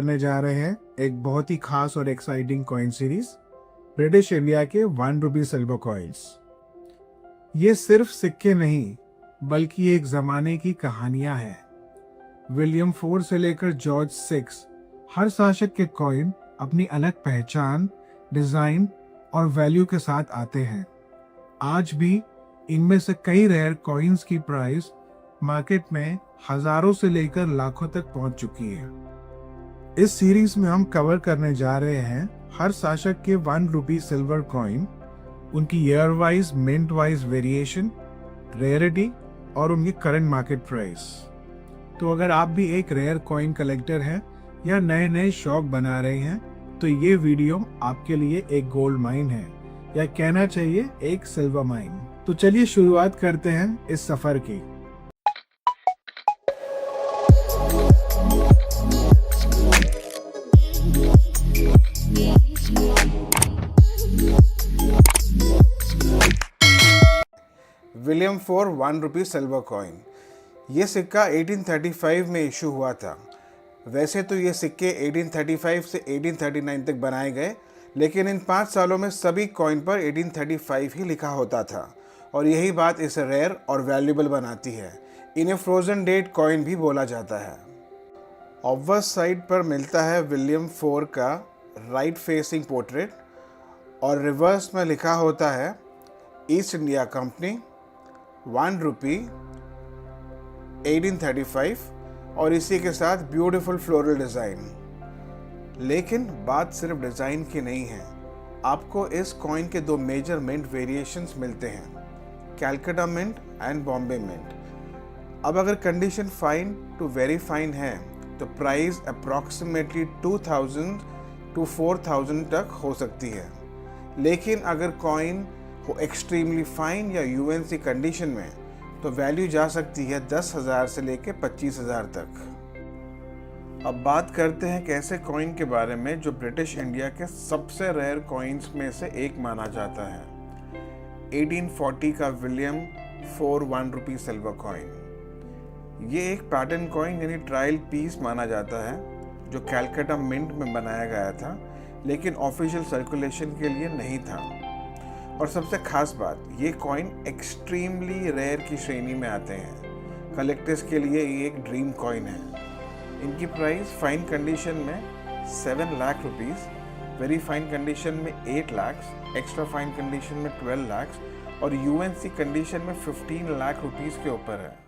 करने जा रहे हैं एक बहुत ही खास और exciting coin series, British India के 1 रुपी सिल्वर कॉइन्स। ये सिर्फ सिक्के नहीं बल्कि एक जमाने की कहानियां हैं। विलियम 4 से लेकर जॉर्ज 6, हर शासक के कॉइन अपनी अलग पहचान, डिजाइन और वैल्यू के साथ आते हैं। आज भी इनमें से कई रेयर कॉइन्स की प्राइस मार्केट में हजारों से लेकर लाखों तक पहुंच चुकी है। इस सीरीज में हम कवर करने जा रहे हैं हर शासक के 1 रुपी सिल्वर कॉइन, उनकी year wise, mint wise variation, rarity और उनकी करंट मार्केट प्राइस। तो अगर आप भी एक रेयर कॉइन कलेक्टर हैं या नए नए शौक बना रहे हैं तो ये वीडियो आपके लिए एक गोल्ड माइन है, या कहना चाहिए एक सिल्वर माइन। तो चलिए शुरुआत करते हैं इस सफर की। William 4 1 rupee silver coin. ये सिक्का 1835 में इशू हुआ था। वैसे तो ये सिक्के 1835 से 1839 तक बनाए गए, लेकिन इन 5 सालों में सभी कॉइन पर 1835 ही लिखा होता था, और यही बात इसे रेयर और वैल्यूएबल बनाती है। इन्हें फ्रोजन डेट कॉइन भी बोला जाता है। ऑब्वर्स साइड पर मिलता है विलियम 4 का राइट फेसिंग पोर्ट्रेट, और रिवर्स में लिखा होता है ईस्ट इंडिया कंपनी 1 रुपी 1835, और इसी के साथ ब्यूटीफुल फ्लोरल डिज़ाइन। लेकिन बात सिर्फ डिज़ाइन की नहीं है। आपको इस कॉइन के 2 मेजर मिंट वेरिएशंस मिलते हैं, Calcutta mint and Bombay mint. अब अगर condition fine to very fine है तो प्राइस अप्रॉक्सीमेटली 2000 to 4000 तक हो सकती है। लेकिन अगर कॉइन हो एक्सट्रीमली फाइन या यूएनसी कंडीशन में तो वैल्यू जा सकती है 10,000 से लेकर 25,000 तक। अब बात करते हैं कैसे कॉइन के बारे में जो ब्रिटिश इंडिया के सबसे रेयर कॉइन्स में से एक माना जाता है। 1840 का विलियम 4 1 रुपी सिल्वर कॉइन। ये एक पैटर्न कॉइन यानी ट्रायल पीस माना जाता है जो कैलकाटा मिंट में बनाया गया था, लेकिन ऑफिशियल सर्कुलेशन के लिए नहीं था। और सबसे खास बात, ये कॉइन एक्सट्रीमली रेयर की श्रेणी में आते हैं। कलेक्टर्स के लिए ये एक ड्रीम कॉइन है। इनकी प्राइस फाइन कंडीशन में 7 lakh rupees, very fine condition में 8 लाख, एक्स्ट्रा फाइन कंडीशन में 12 लाख और यूएनसी कंडीशन में 15 लाख रुपीस के ऊपर है।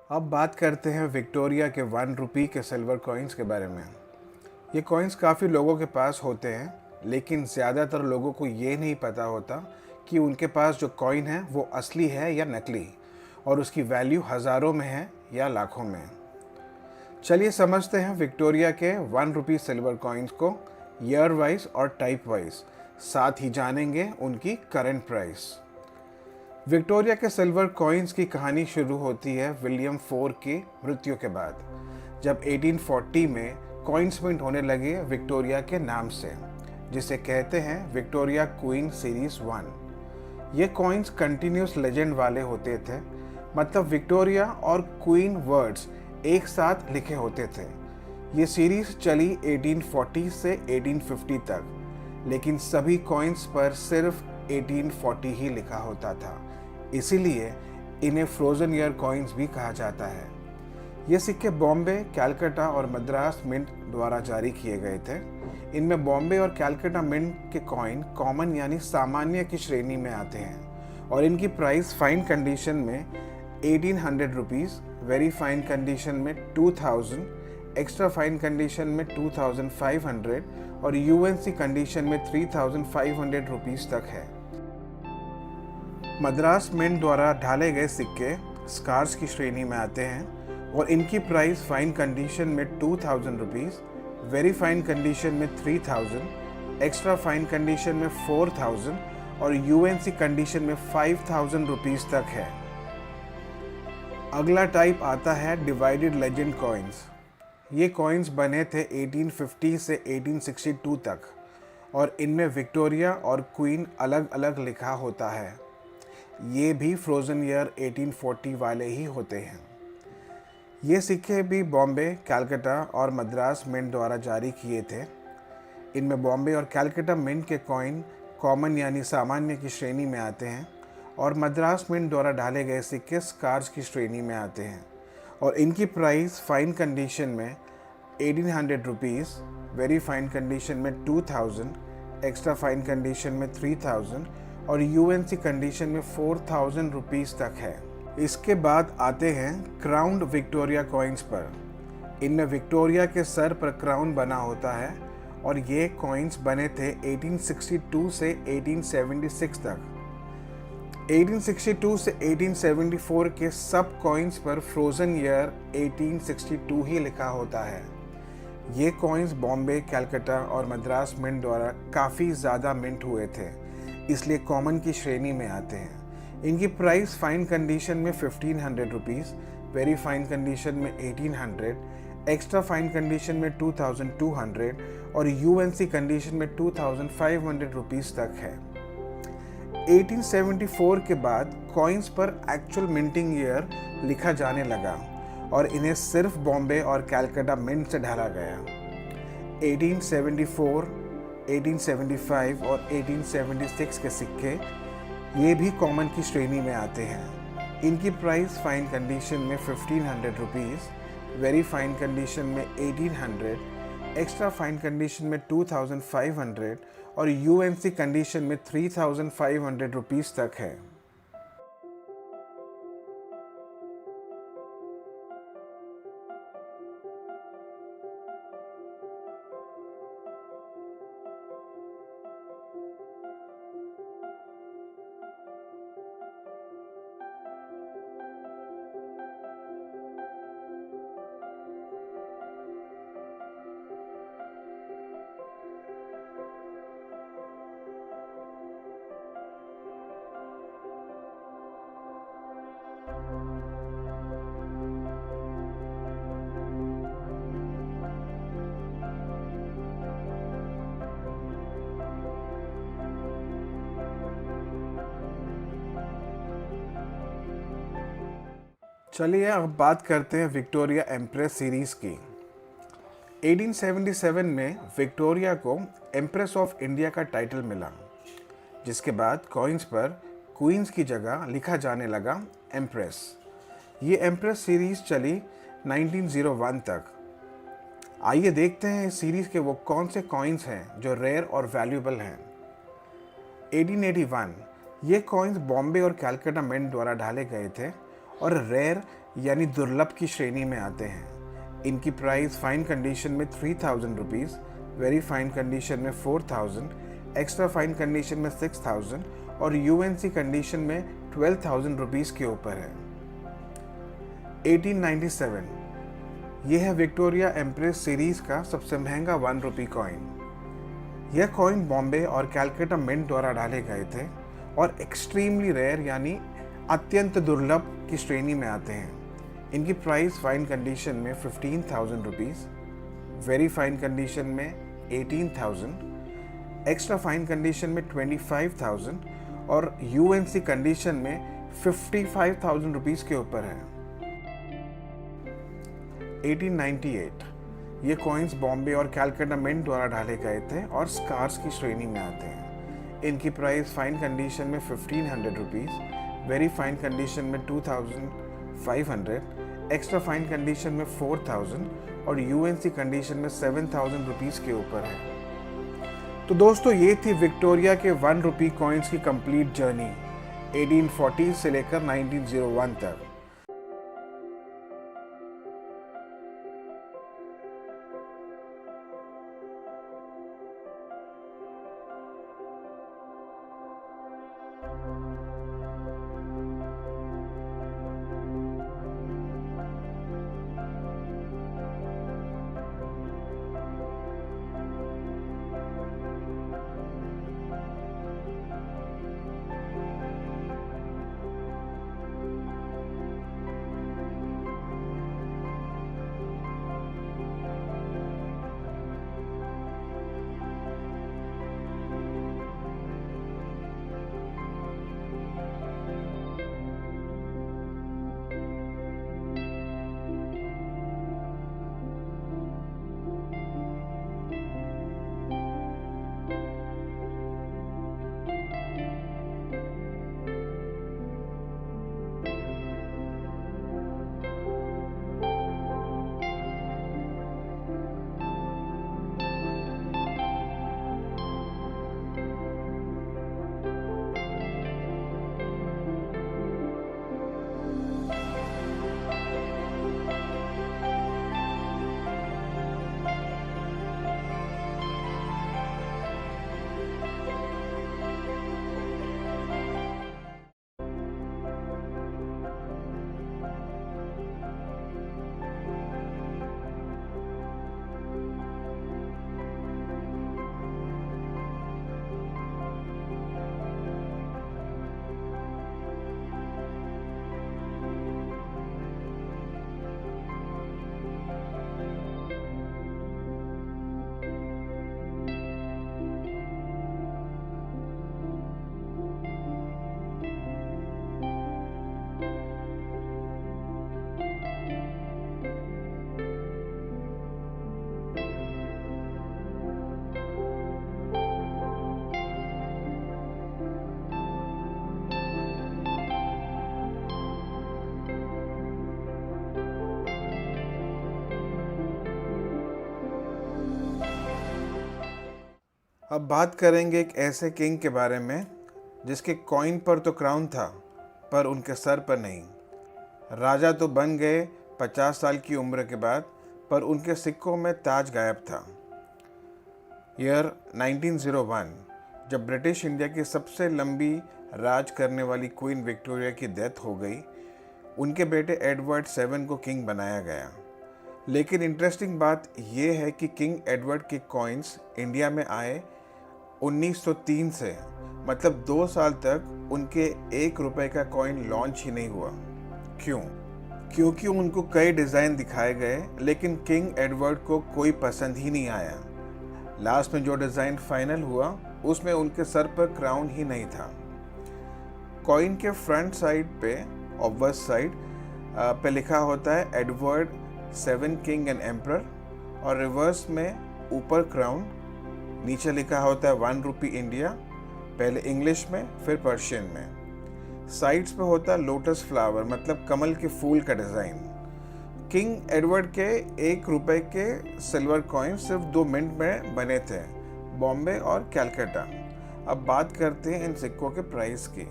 अब बात करते हैं विक्टोरिया के 1 रुपी के सिल्वर कॉइन्स के बारे में। ये कॉइन्स काफ़ी लोगों के पास होते हैं, लेकिन ज़्यादातर लोगों को ये नहीं पता होता कि उनके पास जो कॉइन है वो असली है या नकली, और उसकी वैल्यू हज़ारों में है या लाखों में। चलिए समझते हैं विक्टोरिया के 1 रुपी सिल्वर कॉइन्स को ईयर वाइज और टाइप वाइज, साथ ही जानेंगे उनकी करंट प्राइस। विक्टोरिया के सिल्वर कॉइन्स की कहानी शुरू होती है विलियम 4 की मृत्यु के बाद, जब 1840 में कॉइन्स मिंट होने लगे विक्टोरिया के नाम से, जिसे कहते हैं विक्टोरिया क्वीन सीरीज 1। ये कॉइन्स कंटिन्यूस लेजेंड वाले होते थे, मतलब विक्टोरिया और क्वीन वर्ड्स एक साथ लिखे होते थे। ये सीरीज चली 1840 से 1850 तक, लेकिन सभी कॉइन्स पर सिर्फ 1840 ही लिखा होता था, इसीलिए इन्हें फ्रोजन ईयर कॉइन्स भी कहा जाता है। ये सिक्के बॉम्बे, कैलकाटा और मद्रास मिंट द्वारा जारी किए गए थे। इनमें बॉम्बे और कैलकाटा मिंट के कॉइन कॉमन यानी सामान्य की श्रेणी में आते हैं, और इनकी प्राइस फाइन कंडीशन में 1800 रुपीज़, वेरी फाइन कंडीशन में 2000, एक्स्ट्रा फाइन कंडीशन में 2500 और यूएनसी कंडीशन में 3500 रुपीज़ तक है। मद्रास मिंट द्वारा ढाले गए सिक्के स्कार्स की श्रेणी में आते हैं, और इनकी प्राइस फाइन कंडीशन में 2000 रुपीज़, वेरी फाइन कंडीशन में 3000, एक्स्ट्रा फाइन कंडीशन में 4000 और यूएनसी कंडीशन में 5000 रुपीज़ तक है। अगला टाइप आता है डिवाइडेड लेजेंड कॉइन्स। ये कॉइन्स बने थे 1850 से 1862 तक, और इनमें विक्टोरिया और क्वीन अलग अलग लिखा होता है। ये भी फ्रोज़न ईयर 1840 वाले ही होते हैं। ये सिक्के भी बॉम्बे, कलकत्ता और मद्रास मिंट द्वारा जारी किए थे। इनमें बॉम्बे और कलकत्ता मिंट के कॉइन कॉमन यानी सामान्य की श्रेणी में आते हैं और मद्रास मिंट द्वारा डाले गए सिक्के स्कार्स की श्रेणी में आते हैं और इनकी प्राइस फाइन कंडीशन में 1800 रुपीज़, वेरी फाइन कंडीशन में 2000, एक्स्ट्रा फाइन कंडीशन में 3000 और यूएनसी कंडीशन में 4000 रुपीज़ तक है। इसके बाद आते हैं क्राउन्ड विक्टोरिया कॉइन्स पर। इनमें विक्टोरिया के सर पर क्राउन बना होता है और ये कॉइन्स बने थे 1862 से 1876 तक। 1862 से 1874 के सब कॉइन्स पर फ्रोज़न ईयर 1862 ही लिखा होता है। ये कॉइन्स बॉम्बे, कलकत्ता और मद्रास मिंट द्वारा काफ़ी ज़्यादा मिंट हुए थे, इसलिए कॉमन की श्रेणी में आते हैं। इनकी प्राइस फाइन कंडीशन में 1500 रुपीज़, वेरी फाइन कंडीशन में 1800, एक्स्ट्रा फाइन कंडीशन में 2200 और यूएनसी कंडीशन में 2500 रुपीज़ तक है। 1874 के बाद कॉइन्स पर एक्चुअल मिंटिंग ईयर लिखा जाने लगा और इन्हें सिर्फ बॉम्बे और कलकत्ता मिंट से ढाला गया। 1874, 1875 और 1876 के सिक्के ये भी कॉमन की श्रेणी में आते हैं। इनकी प्राइस फाइन कंडीशन में 1500 रुपीज़, वेरी फाइन कंडीशन में 1800, एक्स्ट्रा फाइन कंडीशन में 2500 और यूएनसी कंडीशन में 3500 रुपीज़ तक है। चलिए अब बात करते हैं विक्टोरिया एम्प्रेस सीरीज़ की। 1877 में विक्टोरिया को एम्प्रेस ऑफ इंडिया का टाइटल मिला, जिसके बाद कॉइन्स पर क्वींस की जगह लिखा जाने लगा एम्प्रेस। ये एम्प्रेस सीरीज़ चली 1901 तक। आइए देखते हैं इस सीरीज़ के वो कौन से कॉइन्स हैं जो रेयर और वैल्यूएबल हैं। 1881 ये कॉइन्स बॉम्बे और कलकत्ता मिंट द्वारा ढाले गए थे और रेयर यानी दुर्लभ की श्रेणी में आते हैं। इनकी प्राइस फाइन कंडीशन में 3000 रुपीज़, वेरी फाइन कंडीशन में 4000, एक्स्ट्रा फाइन कंडीशन में 6000 और यूएनसी कंडीशन में 12000 रुपीज़ के ऊपर है। 1897 यह है विक्टोरिया एम्प्रेस सीरीज़ का सबसे महंगा 1 रुपी कॉइन। यह कॉइन बॉम्बे और कलकत्ता मिंट द्वारा डाले गए थे और एक्सट्रीमली रेयर यानी अत्यंत दुर्लभ की श्रेणी में आते हैं। इनकी प्राइस फाइन कंडीशन में 15,000 रुपीज़, वेरी फाइन कंडीशन में 18,000, एक्स्ट्रा फाइन कंडीशन में 25,000 और यूएनसी कंडीशन में 55,000 रुपीज़ के ऊपर है। 1898 ये कॉइन्स बॉम्बे और कलकत्ता मिंट द्वारा ढाले गए थे और स्कार्स की श्रेणी में आते हैं। इनकी प्राइस फाइन कंडीशन में 1500 रुपीज़, वेरी फाइन कंडीशन में 2500, एक्स्ट्रा फाइन कंडीशन में 4000 और यूएनसी कंडीशन में 7000 रुपीज़ के ऊपर है। तो दोस्तों ये थी विक्टोरिया के 1 रुपी कॉइन्स की कंप्लीट जर्नी 1840 से लेकर 1901 तक। अब बात करेंगे एक ऐसे किंग के बारे में जिसके कॉइन पर तो क्राउन था पर उनके सर पर नहीं। राजा तो बन गए 50 साल की उम्र के बाद, पर उनके सिक्कों में ताज गायब था। ईयर 1901, जब ब्रिटिश इंडिया की सबसे लंबी राज करने वाली क्वीन विक्टोरिया की डेथ हो गई, उनके बेटे एडवर्ड 7 को किंग बनाया गया। लेकिन इंटरेस्टिंग बात यह है कि किंग एडवर्ड के कॉइन्स इंडिया में आए 1903 से, मतलब 2 साल तक उनके 1 रुपए का कॉइन लॉन्च ही नहीं हुआ। क्यों? क्योंकि उनको कई डिज़ाइन दिखाए गए लेकिन किंग एडवर्ड को कोई पसंद ही नहीं आया। लास्ट में जो डिज़ाइन फाइनल हुआ उसमें उनके सर पर क्राउन ही नहीं था। कॉइन के फ्रंट साइड पे ऑब्वर्स साइड पे लिखा होता है एडवर्ड 7 किंग एंड एम्परर, और रिवर्स में ऊपर क्राउन, नीचे लिखा होता है 1 रुपी इंडिया, पहले इंग्लिश में फिर पर्शियन में। साइड्स पे होता है लोटस फ्लावर, मतलब कमल के फूल का डिज़ाइन। किंग एडवर्ड के 1 रुपए के सिल्वर कॉइन सिर्फ 2 मिनट में बने थे, बॉम्बे और कैलकाटा। अब बात करते हैं इन सिक्कों के प्राइस की।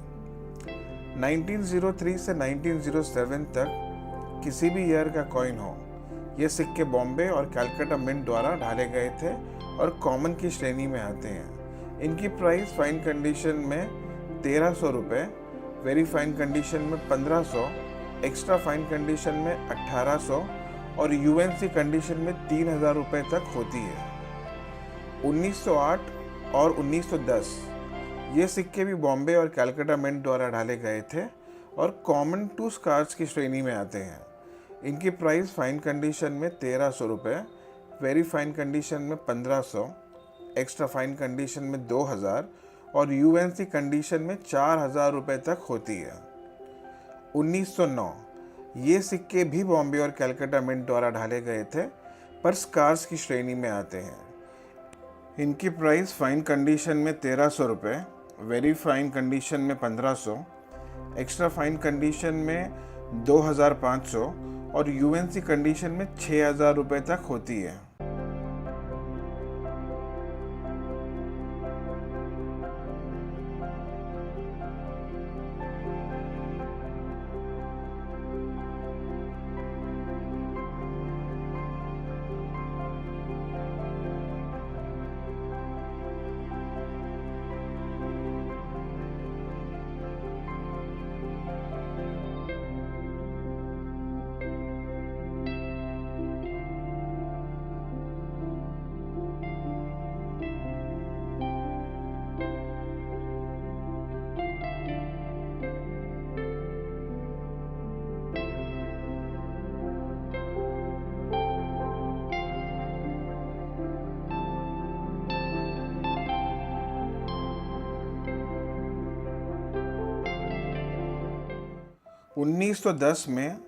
1903 से 1907 तक किसी भी ईयर का कॉइन हो, ये सिक्के बॉम्बे और कैलकाटा मिंट द्वारा ढाले गए थे और कॉमन की श्रेणी में आते हैं। इनकी प्राइस फाइन कंडीशन में 1300 रुपये, वेरी फाइन कंडीशन में 1500, एक्स्ट्रा फाइन कंडीशन में 1800 और यूएनसी कंडीशन में 3000 रुपये तक होती है। 1908 और 1910 ये सिक्के भी बॉम्बे और कैलकाटा मिंट द्वारा ढाले गए थे और कॉमन टू स्टार्स की श्रेणी में आते हैं। इनकी प्राइस फाइन कंडीशन में 1300 रुपये, वेरी फाइन कंडीशन में 1500, एक्स्ट्रा फाइन कंडीशन में 2000 और यूएनसी कंडीशन में 4000 रुपये तक होती है। 1909 ये सिक्के भी बॉम्बे और कैलकाटा मिंट द्वारा ढाले गए थे पर स्टार्स की श्रेणी में आते हैं। इनकी प्राइस फाइन कंडीशन में 1300 रुपये, वेरी फाइन कंडीशन में 1500, एक्स्ट्रा फाइन कंडीशन में 2500 और यूएनसी कंडीशन में 6000 रुपये तक होती है। उन्नीस 1910 में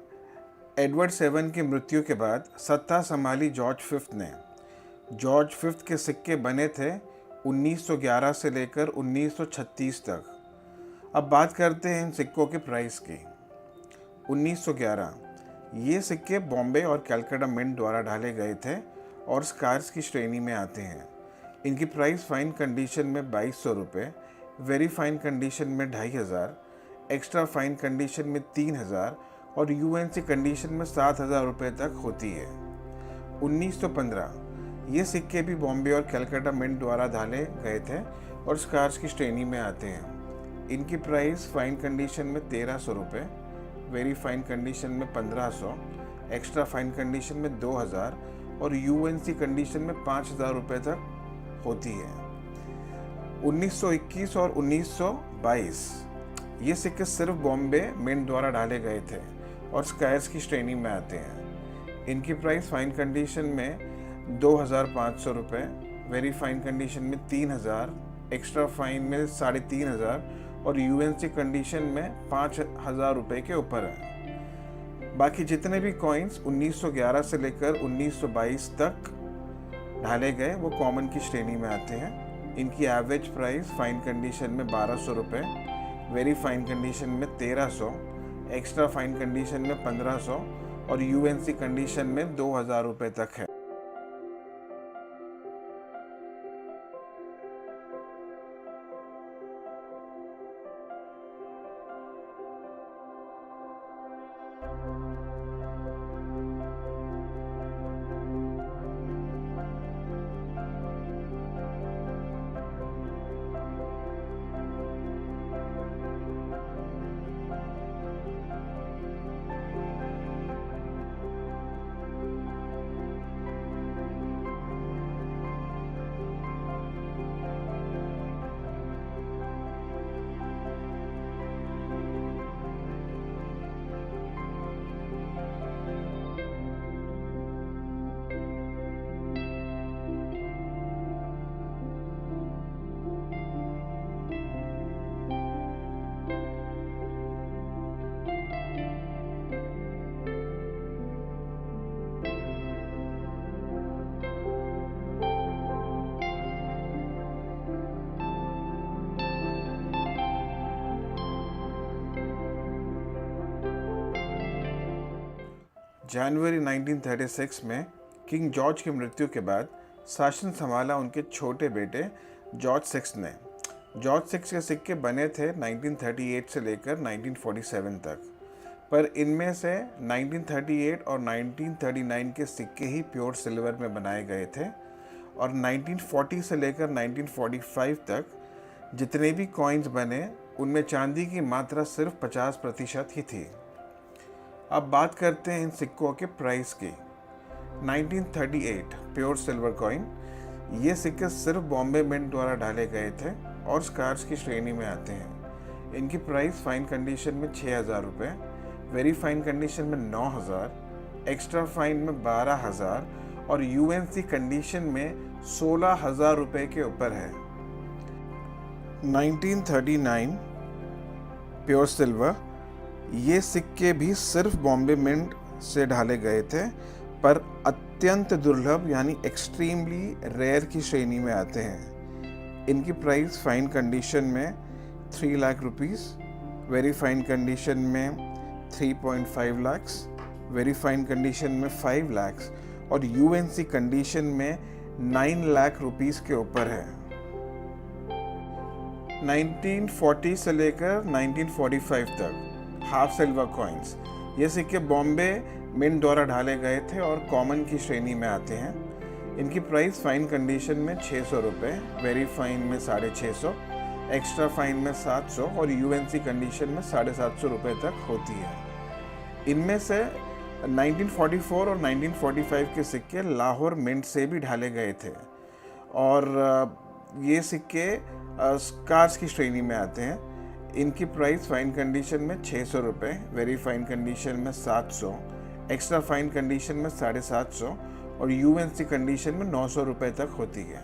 एडवर्ड 7 की मृत्यु के बाद सत्ता संभाली जॉर्ज 5 ने। जॉर्ज 5 के सिक्के बने थे 1911 से लेकर 1936 तक। अब बात करते हैं इन सिक्कों के प्राइस की। 1911 ये सिक्के बॉम्बे और कैलकाटा मिंट द्वारा ढाले गए थे और स्टार्स की श्रेणी में आते हैं। इनकी प्राइस फाइन कंडीशन में 2200 रुपये, वेरी फाइन कंडीशन में 2500, एक्स्ट्रा फाइन कंडीशन में 3000 और यूएनसी कंडीशन में 7000 रुपये तक होती है। 1915 ये सिक्के भी बॉम्बे और कैलकाटा मिंट द्वारा ढाले गए थे और स्टार्स की श्रेणी में आते हैं। इनकी प्राइस फाइन कंडीशन में 1300 रुपये, वेरी फाइन कंडीशन में 1500, एक्स्ट्रा फाइन कंडीशन में 2000 और यूएनसी कंडीशन में 5000 रुपये तक होती है। 1921 और 1922 ये सिक्के सिर्फ बॉम्बे मिंट द्वारा ढाले गए थे और स्टार्स की श्रेणी में आते हैं। इनकी प्राइस फाइन कंडीशन में 2500 रुपये, वेरी फाइन कंडीशन में 3000, एक्स्ट्रा फाइन में 3500 और यूएनसी कंडीशन में 5000 रुपये के ऊपर है। बाकी जितने भी कॉइन्स 1911 से लेकर 1922 तक ढाले गए वो कॉमन की श्रेणी में आते हैं। इनकी एवरेज प्राइस फाइन कंडीशन में 1200 रुपये, वेरी फाइन कंडीशन में 1300, एक्स्ट्रा फाइन कंडीशन में 1500 और यूएनसी कंडीशन में 2000 रुपये तक है। जनवरी 1936 में किंग जॉर्ज की मृत्यु के बाद शासन संभाला उनके छोटे बेटे जॉर्ज सिक्स ने। जॉर्ज सिक्स के सिक्के बने थे 1938 से लेकर 1947 तक, पर इनमें से 1938 और 1939 के सिक्के ही प्योर सिल्वर में बनाए गए थे और 1940 से लेकर 1945 तक जितने भी कॉइन्स बने उनमें चांदी की मात्रा सिर्फ 50% ही थी। अब बात करते हैं इन सिक्कों के प्राइस की। 1938 प्योर सिल्वर कॉइन, ये सिक्के सिर्फ बॉम्बे मिंट द्वारा डाले गए थे और स्कार्स की श्रेणी में आते हैं। इनकी प्राइस फाइन कंडीशन में 6,000 रुपये, वेरी फाइन कंडीशन में 9,000, एक्स्ट्रा फाइन में 12,000 और यूएनसी कंडीशन में 16,000 रुपये के ऊपर है। 1939 प्योर सिल्वर, ये सिक्के भी सिर्फ बॉम्बे मिंट से ढाले गए थे, पर अत्यंत दुर्लभ यानी एक्सट्रीमली रेयर की श्रेणी में आते हैं। इनकी प्राइस फाइन कंडीशन में 3 lakh rupees, very fine condition में 3.5 लाख्स, वेरी फाइन कंडीशन में 5 लाख्स और यूएनसी कंडीशन में 9 लाख रुपीस के ऊपर है। 1940 से लेकर 1945 तक हाफ सिल्वर कॉइन्स, ये सिक्के बॉम्बे मिंट द्वारा ढाले गए थे और कॉमन की श्रेणी में आते हैं। इनकी प्राइस फाइन कंडीशन में 600 रुपये, वेरी फाइन में 650, एक्स्ट्रा फाइन में 700 और यूएनसी कंडीशन में 750 रुपये तक होती है। इनमें से 1944 और 1945 के सिक्के लाहौर मिंट से भी ढाले गए थे और ये सिक्के स्कार्स की श्रेणी में आते हैं। इनकी प्राइस फाइन कंडीशन में 600 रुपये, वेरी फाइन कंडीशन में 700, एक्स्ट्रा फाइन कंडीशन में 750 और यूएनसी कंडीशन में 900 रुपये तक होती है।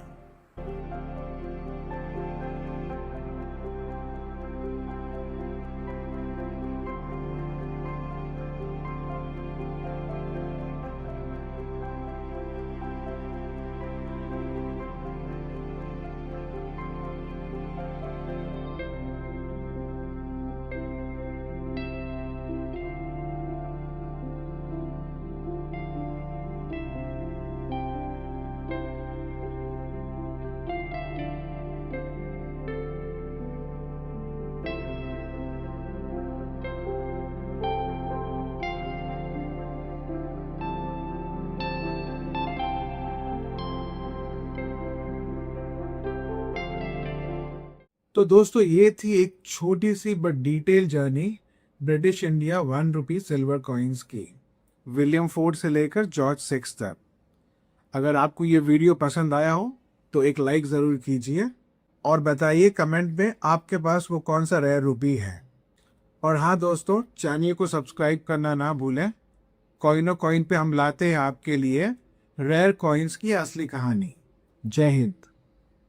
तो दोस्तों ये थी एक छोटी सी but detail journey British India 1 rupee silver coins की, विलियम फोर्ड से लेकर जॉर्ज सिक्स तक। अगर आपको ये वीडियो पसंद आया हो तो एक लाइक ज़रूर कीजिए और बताइए कमेंट में आपके पास वो कौन सा रेयर रुपी है। और हाँ दोस्तों, चैनल को सब्सक्राइब करना ना भूलें। कॉइनो कॉइन पे हम लाते हैं आपके लिए रेयर कॉइन्स की असली कहानी। जय हिंद।